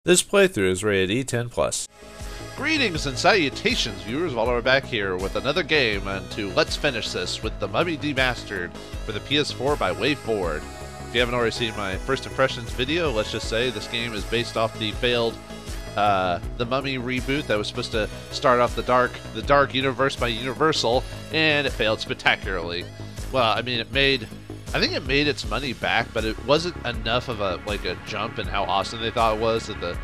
This playthrough is rated E10+. Greetings and salutations, viewers. Vauldemare back here with another game, and let's finish this with the Mummy Demastered for the PS4 by WayForward. If you haven't already seen my first impressions video, let's just say this game is based off the failed The Mummy reboot that was supposed to start off the dark universe by Universal, and it failed spectacularly. Well, I mean, I think it made its money back, but it wasn't enough of a jump in how awesome they thought it was that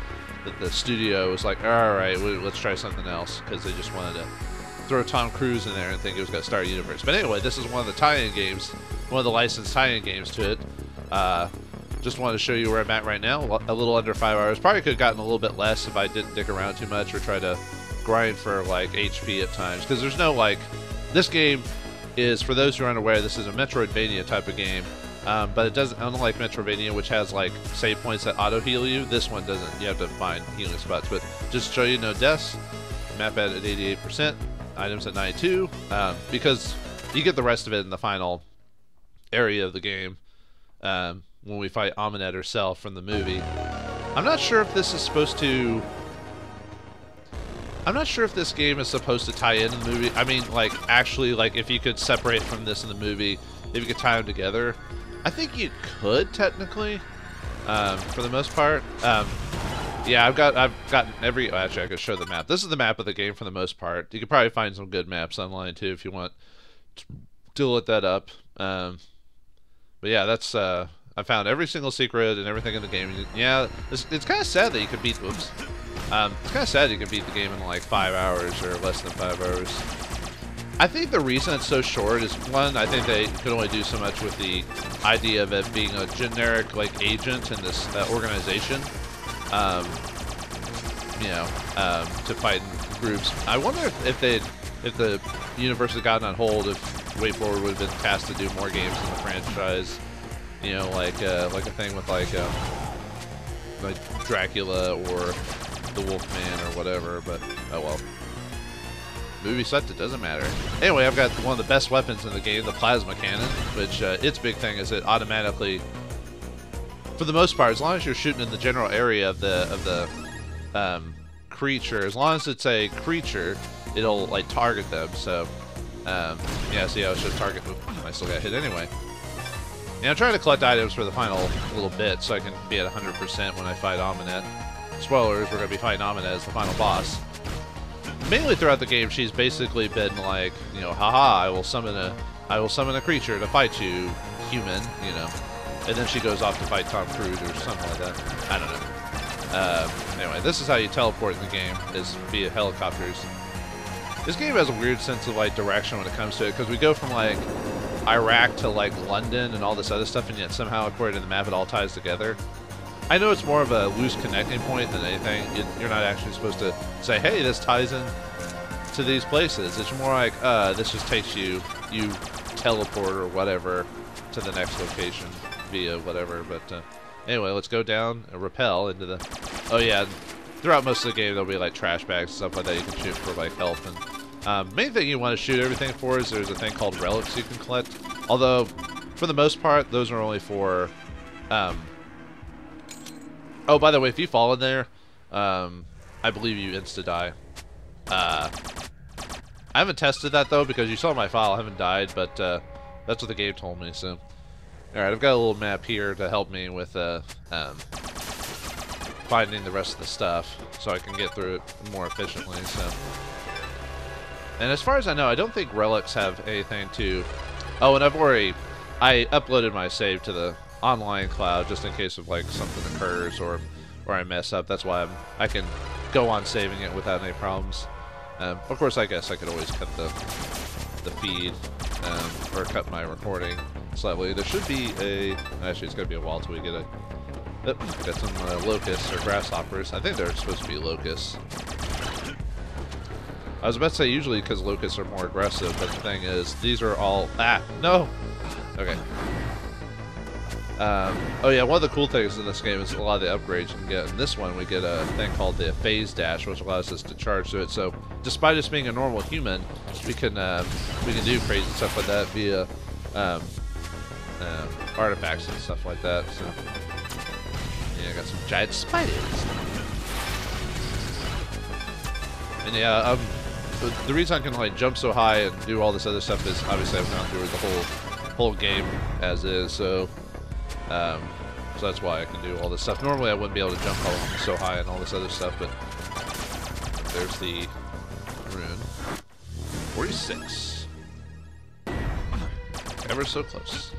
the studio was like, all right, let's try something else, because they just wanted to throw Tom Cruise in there and think it was going to start a universe. But anyway, this is one of the tie-in games, one of the licensed tie-in games to it. Just wanted to show you where I'm at right now. A little under 5 hours. Probably could have gotten a little bit less if I didn't dick around too much or try to grind for HP at times, because there's no this game is, for those who are unaware, this is a Metroidvania type of game, but it doesn't, unlike Metroidvania, which has save points that auto heal you, this one doesn't. You have to find healing spots. But just to show you, no deaths, map at 88%, items at 92, because you get the rest of it in the final area of the game when we fight Ahmanet herself from the movie. I'm not sure if this is supposed to. I'm not sure if this game is supposed to tie in the movie. I mean, actually, if you could separate from this in the movie, if you could tie them together, I think you could technically, for the most part. Yeah, I've gotten every. Oh, actually, I could show the map. This is the map of the game for the most part. You could probably find some good maps online too if you want to look that up. But yeah, that's. I found every single secret and everything in the game. Yeah, it's kind of sad that you could beat. Whoops. It's kind of sad you can beat the game in 5 hours or less than 5 hours. I think the reason it's so short is, one, I think they could only do so much with the idea of it being a generic agent in this organization, to fight in groups. I wonder if the universe had gotten on hold, if WayForward would have been tasked to do more games in the franchise. You know, like a thing with like Dracula or the Wolfman or whatever, but oh well. Movie sucked, it doesn't matter. Anyway, I've got one of the best weapons in the game, the plasma cannon, which its big thing is it automatically, for the most part, as long as you're shooting in the general area of the creature, as long as it's a creature, it'll target them. So yeah, see how it's just target. I still got hit anyway. Yeah, I'm trying to collect items for the final little bit so I can be at 100% when I fight Ahmanet. Spoilers, we're going to be fighting Ahmanet as the final boss. Mainly throughout the game, she's basically been haha, I will summon a creature to fight you, human, and then she goes off to fight Tom Cruise or something like that. I don't know. Anyway, this is how you teleport in the game, is via helicopters. This game has a weird sense of direction when it comes to it, because we go from Iraq to London and all this other stuff, and yet somehow, according to the map, it all ties together. I know it's more of a loose connecting point than anything. You're not actually supposed to say, hey, this ties in to these places. It's more like, this just takes you teleport or whatever to the next location via whatever. But anyway, let's go down and rappel into the. Oh yeah, throughout most of the game there'll be trash bags and stuff like that you can shoot for health. And main thing you want to shoot everything for is there's a thing called relics you can collect. Although for the most part those are only for. Oh, by the way, if you fall in there, I believe you insta-die. I haven't tested that, though, because you saw my file. I haven't died, but that's what the game told me, so. Alright, I've got a little map here to help me with finding the rest of the stuff, so I can get through it more efficiently, so. And as far as I know, I don't think relics have anything to. Oh, and I uploaded my save to the online cloud just in case of something occurs or I mess up. That's why I can go on saving it without any problems. Of course, I guess I could always cut the feed or cut my recording slightly. There should be a. Actually, it's gonna be a while till we get a. Oh, got some locusts or grasshoppers. I think they're supposed to be locusts. I was about to say usually because locusts are more aggressive, but the thing is, these are all. Ah, no! Okay. Oh yeah, one of the cool things in this game is a lot of the upgrades you can get. In this one, we get a thing called the phase dash, which allows us to charge to it. So, despite us being a normal human, we can do crazy stuff like that via artifacts and stuff like that. So, yeah, I got some giant spiders. And yeah, the reason I can like jump so high and do all this other stuff is obviously I've gone through the whole game as is, so that's why I can do all this stuff. Normally I wouldn't be able to jump so high and all this other stuff, but there's the rune. 46. Ever so close.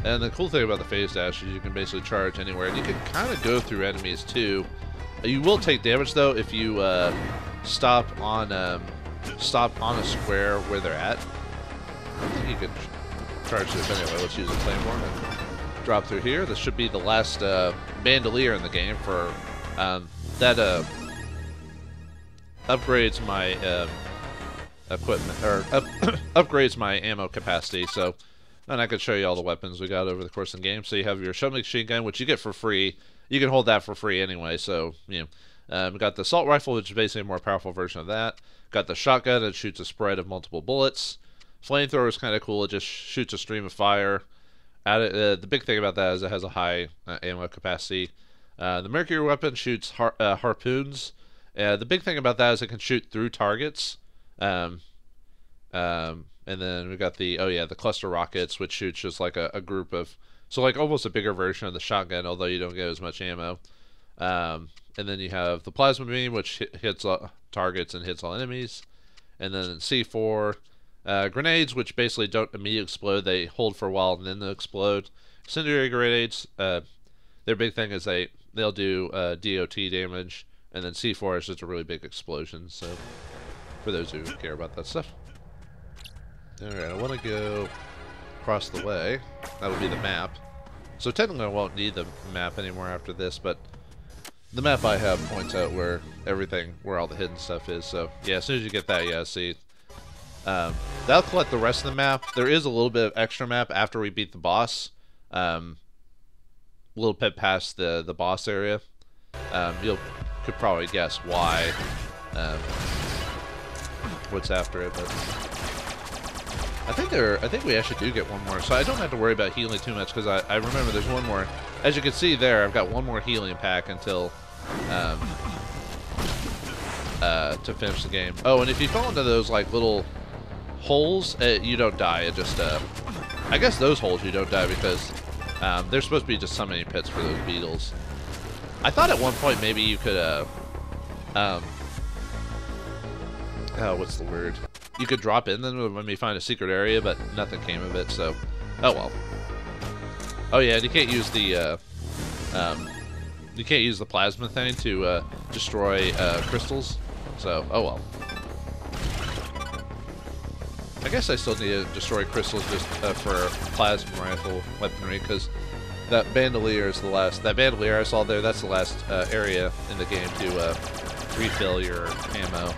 And the cool thing about the phase dash is you can basically charge anywhere, and you can kind of go through enemies too. You will take damage though if you stop on a square where they're at. I think you could charge this anyway. Let's use a claymore and drop through here. This should be the last bandolier in the game for that upgrades my equipment, or upgrades my ammo capacity. So, and I could show you all the weapons we got over the course of the game. So you have your submachine gun, which you get for free. You can hold that for free anyway. So you know, we got the assault rifle, which is basically a more powerful version of that. Got the shotgun that shoots a spread of multiple bullets. Flamethrower is kind of cool. It just shoots a stream of fire. The big thing about that is it has a high ammo capacity. The Mercury weapon shoots harpoons. The big thing about that is it can shoot through targets. And then we got the cluster rockets, which shoots just like a group of, so like almost a bigger version of the shotgun, although you don't get as much ammo. And then you have the plasma beam, which hits targets and hits all enemies. And then C4 grenades, which basically don't immediately explode; they hold for a while and then they explode. Incendiary grenades, their big thing is they'll do DOT damage, and then C4 is just a really big explosion. So for those who care about that stuff. Alright, I want to go across the way. That'll be the map. So technically I won't need the map anymore after this, but the map I have points out where all the hidden stuff is. So yeah, as soon as you get that, yeah, see, that'll collect the rest of the map. There is a little bit of extra map after we beat the boss. A little bit past the boss area. You could probably guess why. What's after it, but I think we actually do get one more, so I don't have to worry about healing too much, because I remember there's one more. As you can see there, I've got one more healing pack until to finish the game. Oh, and if you fall into those like little holes, you don't die. It just I guess those holes you don't die because there's supposed to be just summoning pits for those beetles. I thought at one point maybe you could oh, what's the word? You could drop in them when we find a secret area, but nothing came of it, so oh well. Oh yeah, and you can't use the plasma thing to destroy crystals, so oh well. I guess I still need to destroy crystals just for plasma rifle weaponry, because that bandolier is the last. That bandolier I saw there, that's the last area in the game to refill your ammo.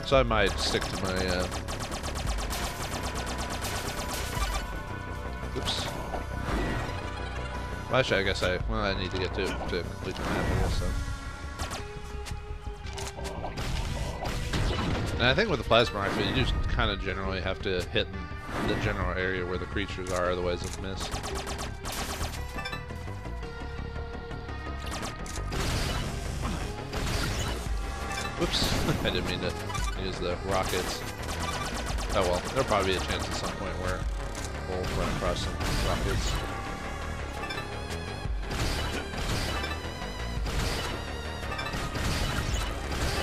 So I might stick to my. Oops. Well, actually, I guess I need to get to complete the map, I guess so. And I think with the plasma rifle, you just kind of generally have to hit the general area where the creatures are, otherwise it's miss. Whoops, I didn't mean to use the rockets. Oh well, there'll probably be a chance at some point where we'll run across some rockets.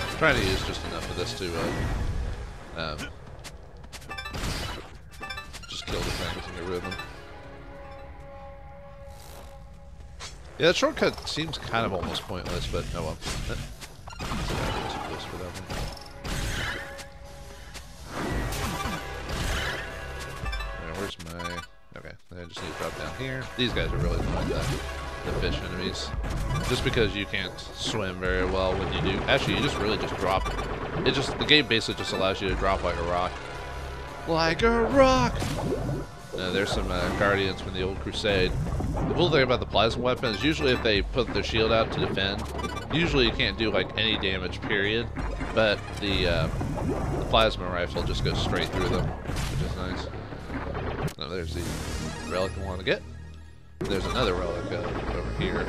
I'm trying to use just enough of this to just kill the things and get rid of them. Yeah, that shortcut seems kind of almost pointless, but oh well. Too close for that one. Right, where's my... Okay, I just need to drop down here. These guys are really fun, the fish enemies. Just because you can't swim very well when you do. Actually, you just really just drop. The game basically just allows you to drop like a rock. Like a rock! There's some guardians from the old crusade. The cool thing about the plasma weapon is usually if they put their shield out to defend, usually you can't do like any damage, period. But the plasma rifle just goes straight through them, which is nice. Oh, there's the relic I want to get. There's another relic over here.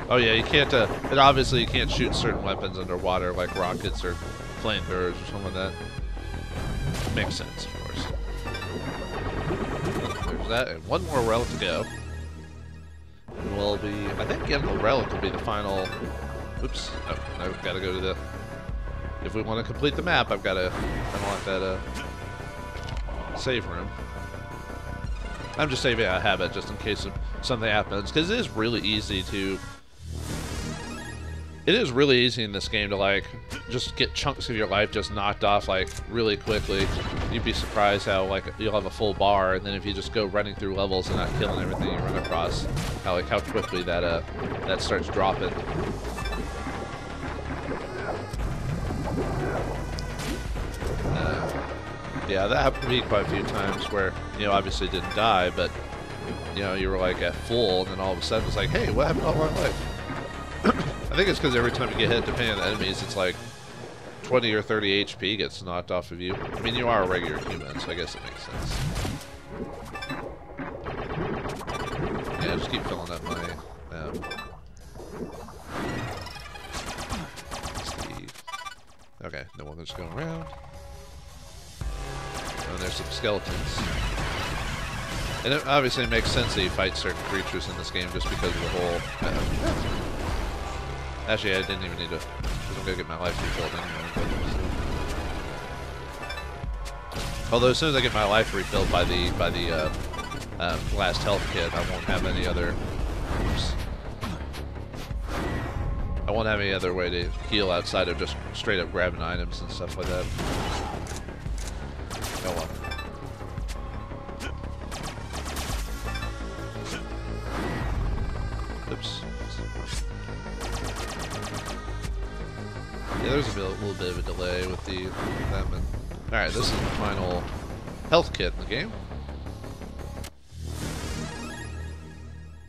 Oh yeah, you can't, and obviously you can't shoot certain weapons underwater, like rockets or flamethrowers or something like that. Makes sense, of course. There's that, and one more relic to go. And we'll be, I think getting the relic will be the final, oops, no, I've got to go to the, if we want to complete the map, I've got to unlock that, save room. I'm just saving out of habit just in case something happens, because it is really easy to... It is really easy in this game to, like, just get chunks of your life just knocked off, like, really quickly. You'd be surprised how, like, you'll have a full bar, and then if you just go running through levels and not killing everything you run across, how quickly that, that starts dropping. Yeah, that happened to me quite a few times where, you know, obviously didn't die, but, you know, you were, like, at full, and then all of a sudden it's like, hey, what happened to all my life? I think it's because every time you get hit, depending on the enemies, it's like 20 or 30 HP gets knocked off of you. I mean, you are a regular human, so I guess it makes sense. Yeah, just keep filling up my... Okay, no one that's going around. And there's some skeletons. And it obviously makes sense that you fight certain creatures in this game just because of the whole... Actually, I didn't even need to... I'm gonna get my life refilled anyway. Although as soon as I get my life refilled by the last health kit, I won't have any other... Oops. I won't have any other way to heal outside of just straight up grabbing items and stuff like that. Oh well. Oops. Yeah, there's a little bit of a delay with the Batman. Alright, this is the final health kit in the game.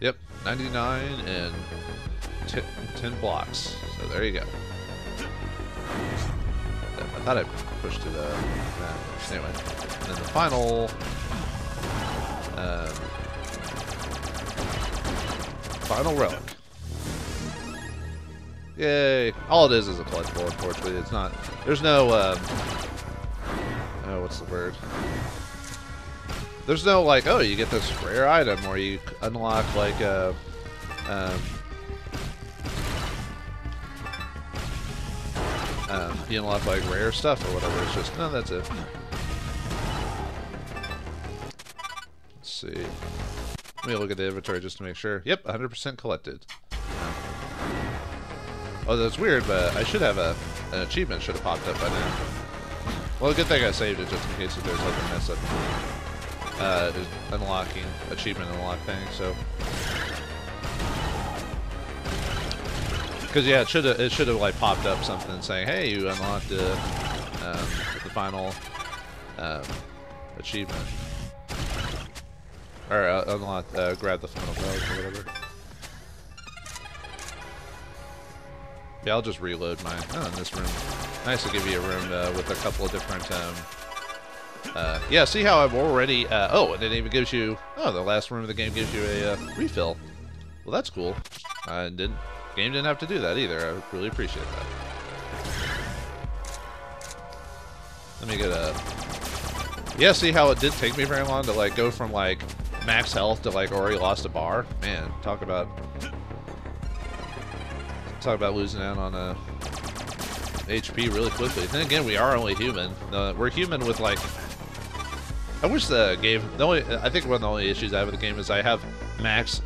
Yep, 99 and 10 blocks. So there you go. I thought I pushed it anyway. And then the final final relic. Yay! All it is a collectible, unfortunately. It's not... There's no, oh, what's the word? There's no, like, oh, you get this rare item, or you unlock, like, you unlock, like, rare stuff or whatever. It's just, no, that's it. Let's see. Let me look at the inventory just to make sure. Yep, 100% collected. Oh, that's weird, but I should have an achievement should have popped up by now. Well, good thing I saved it just in case if there's like a mess up. Unlocking achievement unlock thing, so. Because yeah, it should have like popped up something saying, hey, you unlocked the final achievement, or unlock grab the final belt or whatever. Yeah, I'll just reload mine. Oh, in this room. Nice to give you a room with a couple of different, yeah, see how I'm already, oh, and it even gives you, oh, the last room of the game gives you a refill. Well, that's cool. Game didn't have to do that either. I really appreciate that. Let me get a, yeah, see how it didn't take me very long to, like, go from, like, max health to, like, already lost a bar? Man, talk about losing out on HP really quickly. Then again, we are only human. We're human with like. I wish the game. I think one of the only issues I have with the game is I have max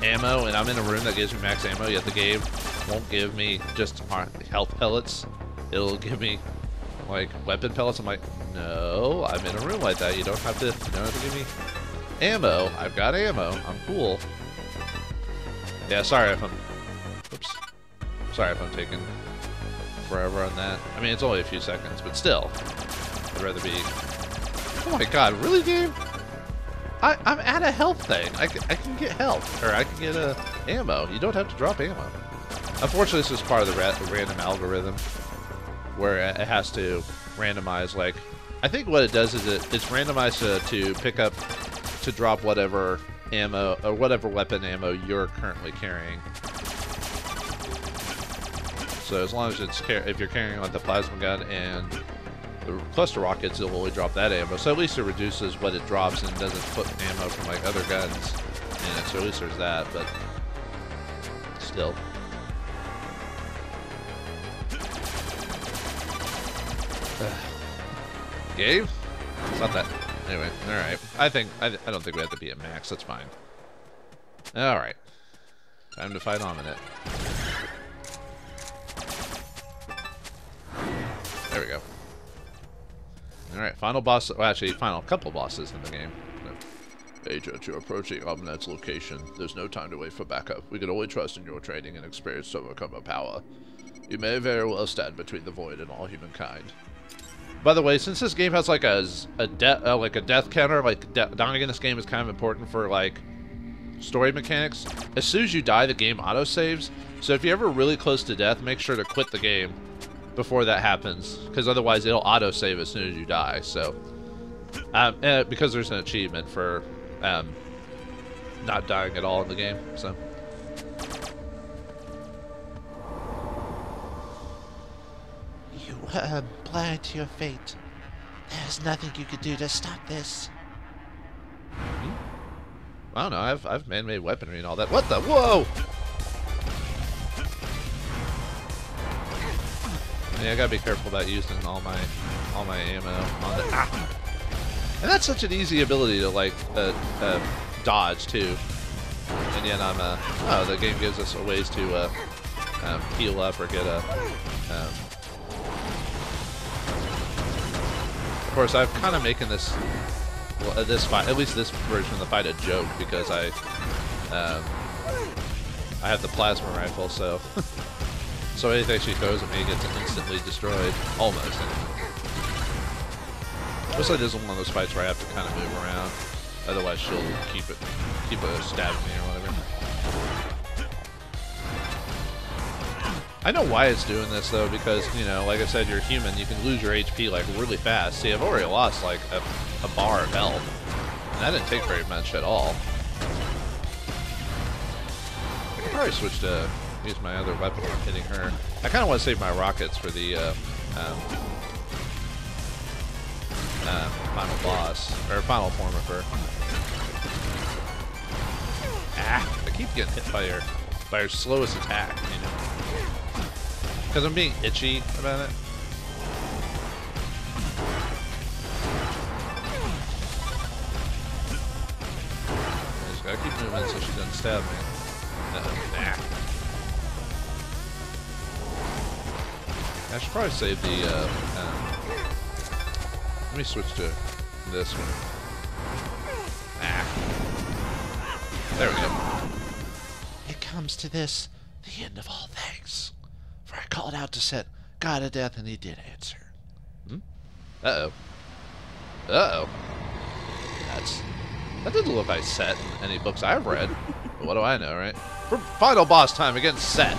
ammo, and I'm in a room that gives me max ammo. Yet the game won't give me just health pellets. It'll give me like weapon pellets. I'm like, no, I'm in a room like that. You don't have to give me ammo. I've got ammo. I'm cool. Yeah, sorry if I'm. Oops. Sorry if I'm taking forever on that. I mean, it's only a few seconds, but still. I'd rather be... Oh my god, really, game? I'm at a health thing. I can get health, or I can get ammo. You don't have to drop ammo. Unfortunately, this is part of the random algorithm, where it has to randomize, like... I think what it does is it's randomized to pick up, to drop whatever ammo, or whatever weapon ammo you're currently carrying. So as long as it's if you're carrying like the plasma gun and the cluster rockets, it'll only drop that ammo. So at least it reduces what it drops and doesn't put ammo from like other guns in it. So at least there's that, but still. Game? It's not that. Anyway, all right. I don't think we have to be at max. That's fine. All right. Time to fight Ahmanet. There we go. All right, final boss. Well, actually, final couple bosses in the game. Agent, you're approaching Ahmanet's location. There's no time to wait for backup. We can only trust in your training and experience to overcome her power. You may very well stand between the void and all humankind. By the way, since this game has like a death counter, like dying in this game is kind of important for like story mechanics. As soon as you die, the game autosaves. So if you're ever really close to death, make sure to quit the game before that happens, because otherwise it'll autosave as soon as you die. So, because there's an achievement for not dying at all in the game. So. You were blind to your fate. There's nothing you could do to stop this. I don't know. I've man-made weaponry and all that. What the? Whoa! Yeah, I gotta be careful about using all my ammo on the. Ah! And that's such an easy ability to like dodge too. And yet oh, the game gives us ways to heal up or get a. Of course, I'm kind of making this, well, this fight, at least this version of the fight, a joke because I have the plasma rifle, so so anything she throws at me gets instantly destroyed, almost. Looks like this is one of those fights where I have to kind of move around, otherwise she'll keep stabbing me or whatever. I know why it's doing this though, because, you know, like I said, you're human, you can lose your HP like really fast. See, I've already lost like a bar of health, and that didn't take very much at all. I could probably switch to use my other weapon when hitting her. I kind of want to save my rockets for the final boss, or final form of her. Ah, I keep getting hit by her slowest attack, you know. Because I'm being itchy about it. I just gotta keep moving so she doesn't stab me. Nah. I should probably save the, let me switch to this one. There we go. It comes to this, the end of all things. For I called out to Set, God of Death, and he did answer. Uh-oh. Uh-oh. That didn't look like Set in any books I've read. But what do I know, right? For final boss time against Set.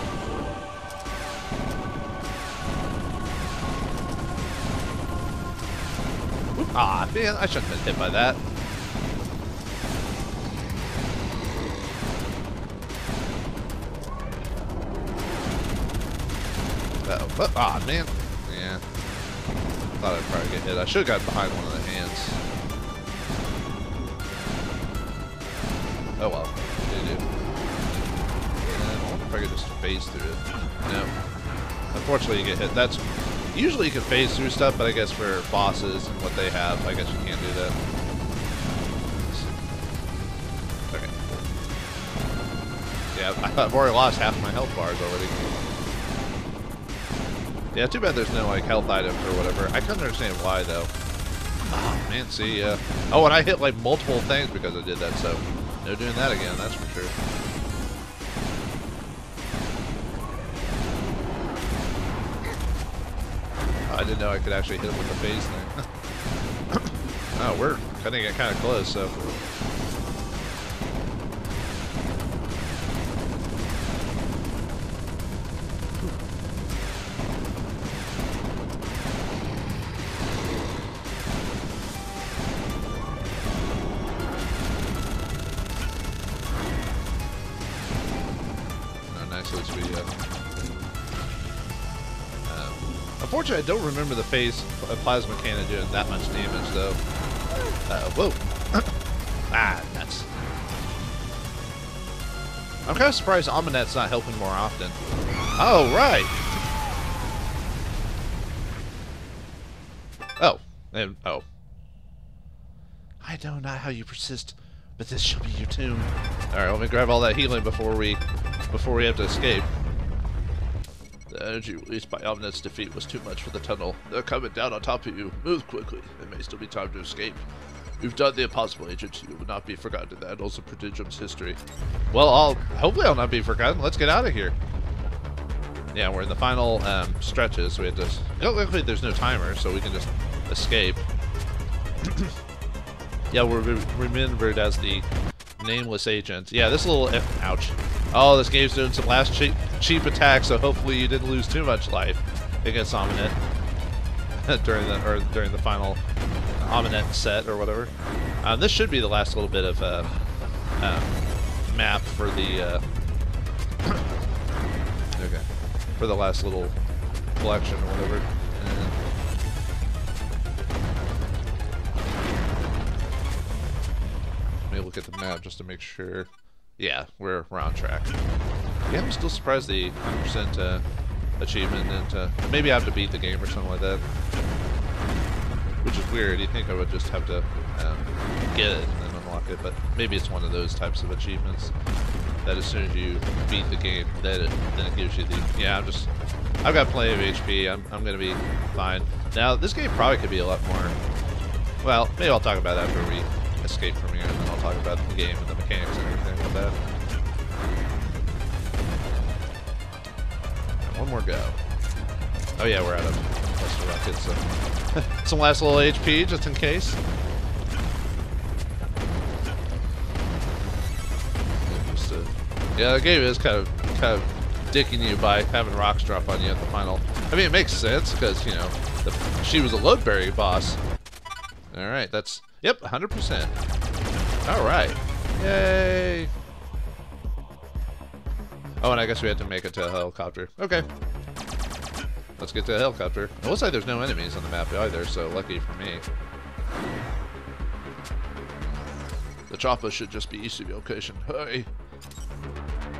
Ah, man, I shouldn't have been hit by that. Uh-oh. Ah, man. Yeah. Thought I'd probably get hit. I should have gotten behind one of the hands. Oh well. I wonder if I could just phase through it. No. Unfortunately, you get hit. That's usually you can phase through stuff, but I guess for bosses and what they have, I guess you can't do that. Okay. Yeah, I've already lost half my health bars already. Yeah, too bad there's no like health items or whatever. I couldn't understand why though. Oh man, see, oh, and I hit like multiple things because I did that, so no doing that again, that's for sure. I didn't know I could actually hit him with the phase thing. Oh, we're gonna get kind of close, so. Unfortunately, I don't remember the phase plasma cannon doing that much damage, though. Whoa. Ah, nuts. I'm kind of surprised Ahmanet's not helping more often. Oh, right. Oh. And, oh. I know not how you persist, but this shall be your tomb. Alright, let me grab all that healing before we have to escape. The energy released by Ahmanet's defeat was too much for the tunnel. They're coming down on top of you. Move quickly. There may still be time to escape. You've done the impossible, Agent. You will not be forgotten in that, also Prodigium's history. Well, hopefully I'll not be forgotten. Let's get out of here. Yeah, we're in the final stretches. So we have to. Luckily, there's no timer, so we can just escape. Yeah, we're remembered as the nameless agent. Yeah, this little ouch. Oh, this game's doing some last cheap attacks, so hopefully you didn't lose too much life against Ahmanet during the final Ahmanet set or whatever. This should be the last little bit of map for the okay, for the last little collection or whatever. Let me look at the map just to make sure. Yeah, we're on track. Yeah, I'm still surprised the 100% achievement, and maybe I have to beat the game or something like that. Which is weird. You think I would just have to get it and then unlock it, but maybe it's one of those types of achievements that as soon as you beat the game, then it gives you the. Yeah, I've got plenty of HP. I'm gonna be fine. Now this game probably could be a lot more. Well, maybe I'll talk about that after we escape from here, and then I'll talk about the game and the mechanics and everything like that. And one more go. Oh yeah, we're out of cluster rockets, so some last little HP just in case. Yeah, the game is kind of dicking you by having rocks drop on you at the final. I mean, it makes sense because you know she was a load-bearing boss. All right, that's. Yep, 100%. All right. Yay. Oh, and I guess we had to make it to a helicopter. Okay. Let's get to a helicopter. It looks like there's no enemies on the map either, so lucky for me. The chopper should just be east of your location. Hurry.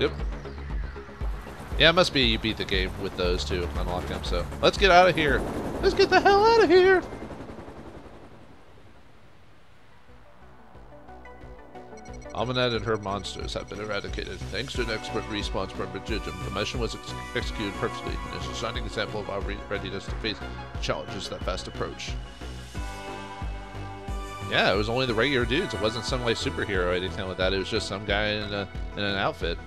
Yep. Yeah, it must be you beat the game with those two, unlock them, so let's get out of here. Let's get the hell out of here. Ahmanet and her monsters have been eradicated. Thanks to an expert response from Prodigium, the mission was executed perfectly, and is a shining example of our readiness to face challenges that fast approach. Yeah, it was only the regular dudes. It wasn't some like superhero or anything like that. It was just some guy in an outfit.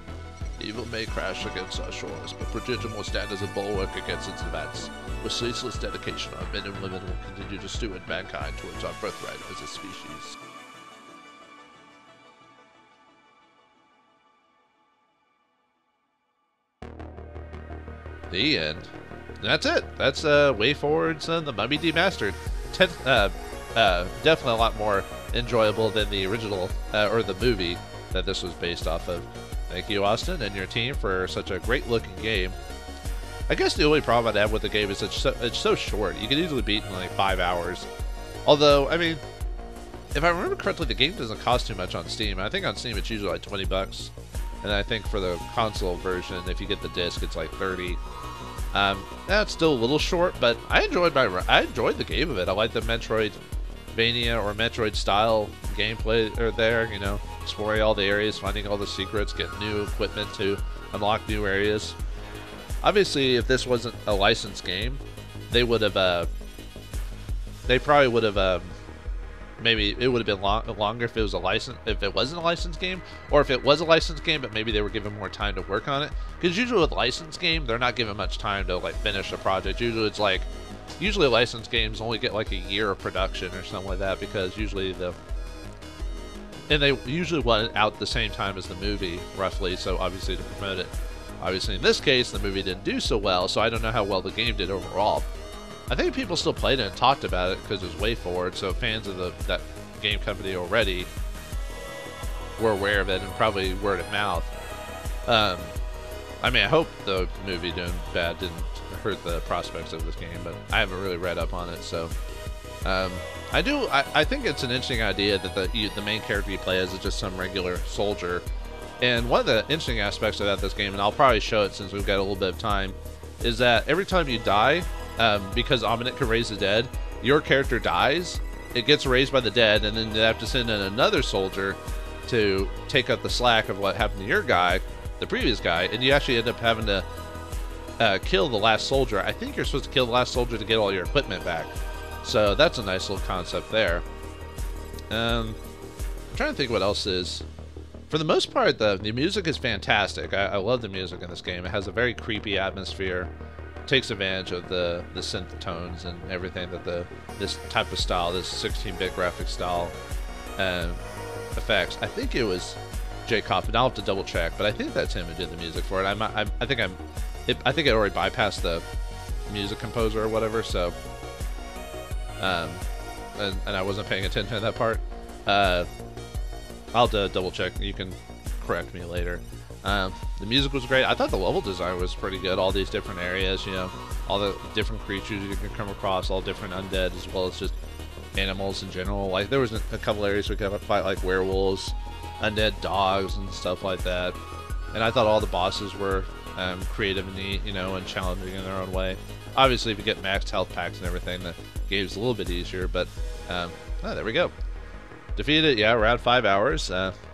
Evil may crash against our shores, but Prodigium will stand as a bulwark against its advance. With ceaseless dedication, our men and women will continue to steward mankind towards our birthright as a species. The end. That's it. That's WayForward's The Mummy Demastered. Definitely a lot more enjoyable than the original or the movie that this was based off of. Thank you, Austin, and your team for such a great-looking game. I guess the only problem I'd have with the game is it's so short. You can easily beat it in like 5 hours. Although, I mean, if I remember correctly, the game doesn't cost too much on Steam. I think on Steam it's usually like 20 bucks. And I think for the console version, if you get the disc, it's like 30. That's still a little short, but I enjoyed the game of it. I like the Metroidvania or Metroid style gameplay there, you know, exploring all the areas, finding all the secrets, getting new equipment to unlock new areas. Obviously, if this wasn't a licensed game, they probably would have maybe it would have been longer if it was if it wasn't a licensed game, or if it was a licensed game but maybe they were given more time to work on it, because usually with licensed game they're not given much time to like finish a project. Usually it's like licensed games only get like a year of production or something like that, because usually they usually want it out at the same time as the movie roughly, so obviously to promote it. Obviously in this case the movie didn't do so well, so I don't know how well the game did overall. I think people still played it and talked about it because it was WayForward, so fans of that game company already were aware of it, and probably word of mouth. I mean, I hope the movie doing bad didn't hurt the prospects of this game, but I haven't really read up on it, so. I think it's an interesting idea that the main character you play as is just some regular soldier. And one of the interesting aspects about this game, and I'll probably show it since we've got a little bit of time, is that every time you die, because Ahmanet can raise the dead, your character dies, it gets raised by the dead, and then they have to send in another soldier to take up the slack of what happened to your guy, the previous guy, and you actually end up having to kill the last soldier. I think you're supposed to kill the last soldier to get all your equipment back. So that's a nice little concept there. I'm trying to think what else is. For the most part, the music is fantastic. I love the music in this game. It has a very creepy atmosphere. It takes advantage of the synth tones and everything that this type of style, this 16-bit graphic style, effects. I think it was Jay Kaufman. I'll have to double check, but I think that's him who did the music for it. I think it already bypassed the music composer or whatever. So, and I wasn't paying attention to that part. I'll double check. You can correct me later. The music was great. I thought the level design was pretty good. All these different areas, you know, all the different creatures you can come across, all different undead, as well as just animals in general. Like, there was a couple areas we could fight, like werewolves, undead dogs, and stuff like that. And I thought all the bosses were creative and neat, you know, and challenging in their own way. Obviously, if you get maxed health packs and everything, the game's a little bit easier, but there we go. Defeated it, yeah, around 5 hours.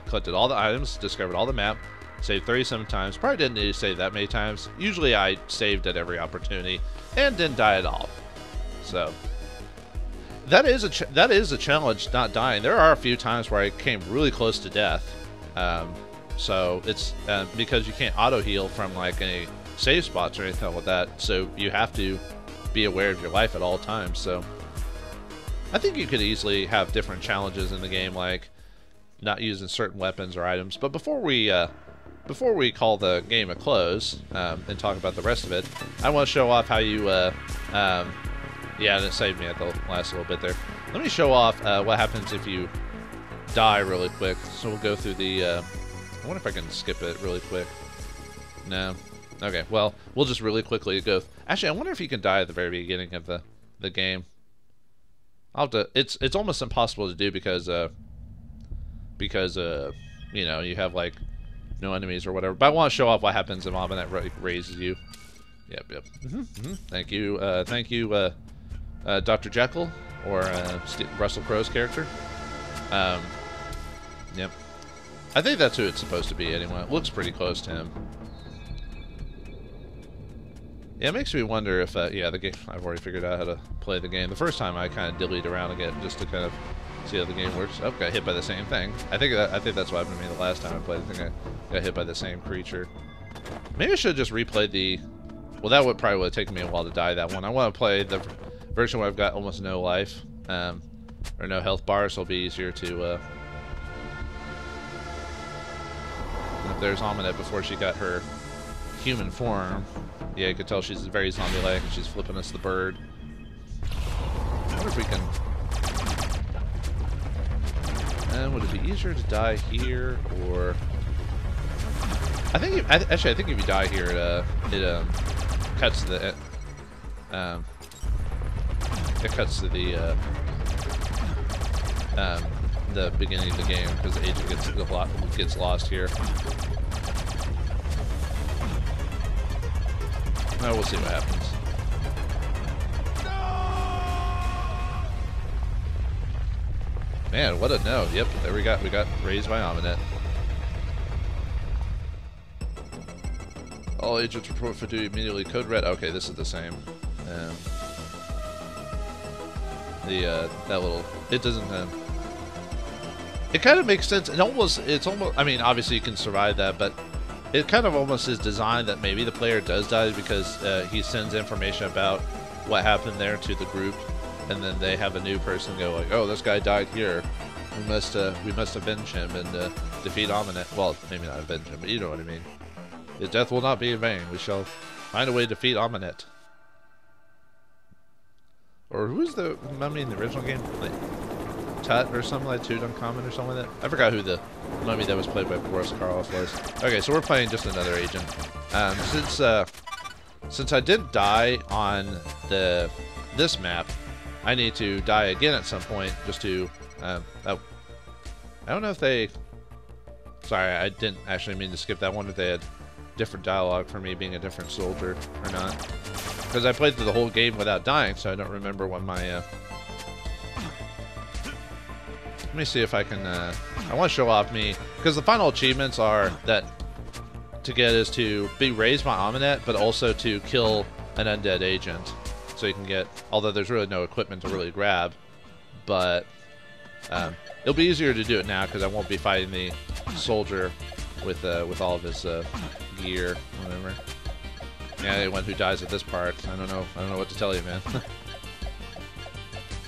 Collected all the items, discovered all the map, saved 37 times. Probably didn't need to save that many times. Usually I saved at every opportunity and didn't die at all. So that is a challenge, not dying. There are a few times where I came really close to death. So it's because you can't auto heal from like any save spots or anything like that. So you have to be aware of your life at all times. So I think you could easily have different challenges in the game, like not using certain weapons or items. But before we call the game a close and talk about the rest of it, I want to show off how you yeah, and it saved me at the last little bit there. Let me show off what happens if you die really quick. So we'll go through the I wonder if I can skip it really quick. No. Okay, well, we'll just really quickly go. Actually, I wonder if you can die at the very beginning of the game. I'll have to, it's almost impossible to do because you know, you have like no enemies or whatever. But I want to show off what happens if Ahmanet raises you. Yep. Thank you, Dr. Jekyll, or Russell Crowe's character. Yep. I think that's who it's supposed to be anyway. It looks pretty close to him. Yeah, it makes me wonder if, yeah, the game, I've already figured out how to play the game. The first time I kind of dillied around again just to kind of see how the game works. Oh, got hit by the same thing. I think that's what happened to me the last time I played. I think I got hit by the same creature. Maybe I should just replay the, well, that would probably have taken me a while to die that one. I want to play the version where I've got almost no life, or no health bar, so it'll be easier to, if there's Ahmanet before she got her human form. Yeah, you can tell she's very zombie-like, and she's flipping us the bird. I wonder if we can... would it be easier to die here, or... Actually, I think if you die here, it cuts the... it cuts to the beginning of the game, because the agent gets lost here. No, we'll see what happens. Man, what a no. Yep, there we got raised by Ahmanet. All agents report for duty immediately. Code red. Okay, this is the same. That little, it doesn't it kind of makes sense. It's almost, I mean, obviously you can survive that, but it kind of almost is designed that maybe the player does die because he sends information about what happened there to the group, and then they have a new person go like, "Oh, this guy died here. We must avenge him and defeat Ahmanet." Well, maybe not avenge him, but you know what I mean. His death will not be in vain. We shall find a way to defeat Ahmanet. Or who's the mummy in the original game? Like, Tut or something like Toot Uncommon or something like that. I forgot who the mummy that was played by Boris Karloff was. Okay, so we're playing just another agent. Since I didn't die on this map, I need to die again at some point just to oh, I don't know if they, sorry, I didn't actually mean to skip that one, if they had different dialogue for me being a different soldier or not, because I played through the whole game without dying, so I don't remember what my let me see if I can I want to show off me, because the final achievements are that to get is to be raised by Ahmanet, but also to kill an undead agent. So you can get, although there's really no equipment to really grab, but it'll be easier to do it now because I won't be fighting the soldier with all of his gear, whatever. Yeah, anyone who dies at this part, I don't know what to tell you, man.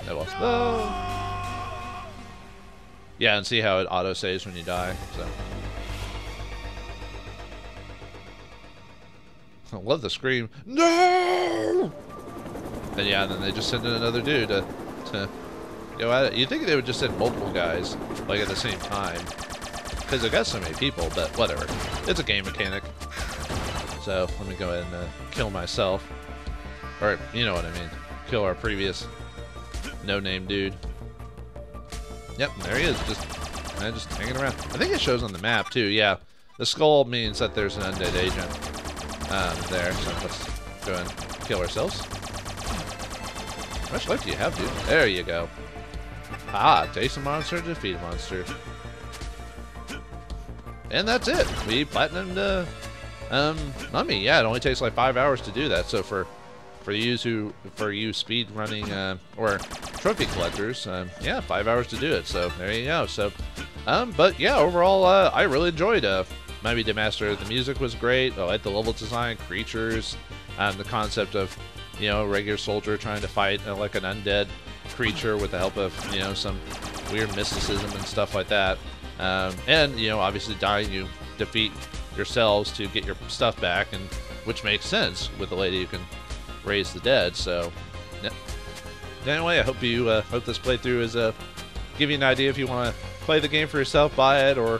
Oh well. Oh. Yeah, and see how it auto saves when you die. So. I love the scream. No! And yeah, then they just send in another dude to go at it. You'd think they would just send multiple guys, like at the same time. Because they got so many people, but whatever. It's a game mechanic. So, let me go ahead and kill myself. Or, you know what I mean. Kill our previous no-name dude. Yep, there he is. Just hanging around. I think it shows on the map, too, yeah. The skull means that there's an undead agent. There, so let's go and kill ourselves. How much life do you have, dude? There you go. Ah, taste a monster, defeat a monster. And that's it. We platinumed Mummy. Yeah, it only takes like 5 hours to do that. So for you speed running or trophy collectors, yeah, 5 hours to do it. So there you go. So but yeah, overall I really enjoyed Mummy Demastered. The music was great. I like the level design, creatures, the concept of, you know, a regular soldier trying to fight like an undead creature with the help of, you know, some weird mysticism and stuff like that. And, you know, obviously dying, you defeat yourselves to get your stuff back, and which makes sense with the lady who can raise the dead. So, yeah. Anyway, I hope this playthrough is give you an idea if you want to play the game for yourself, buy it, or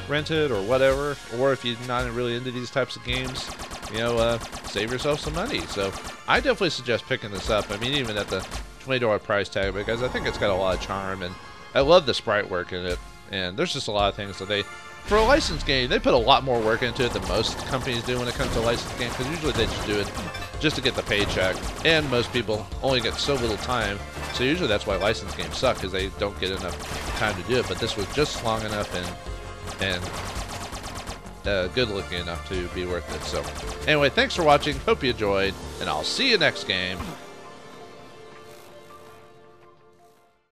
rent it, or whatever. Or if you're not really into these types of games, you know, save yourself some money. So, I definitely suggest picking this up. I mean, even at the $20 price tag, because I think it's got a lot of charm, and I love the sprite work in it. And there's just a lot of things that they, for a licensed game, they put a lot more work into it than most companies do when it comes to a licensed game, because usually they just do it just to get the paycheck, and most people only get so little time, so usually that's why licensed games suck, because they don't get enough time to do it. But this was just long enough and good looking enough to be worth it. So anyway, thanks for watching, hope you enjoyed, and I'll see you next game.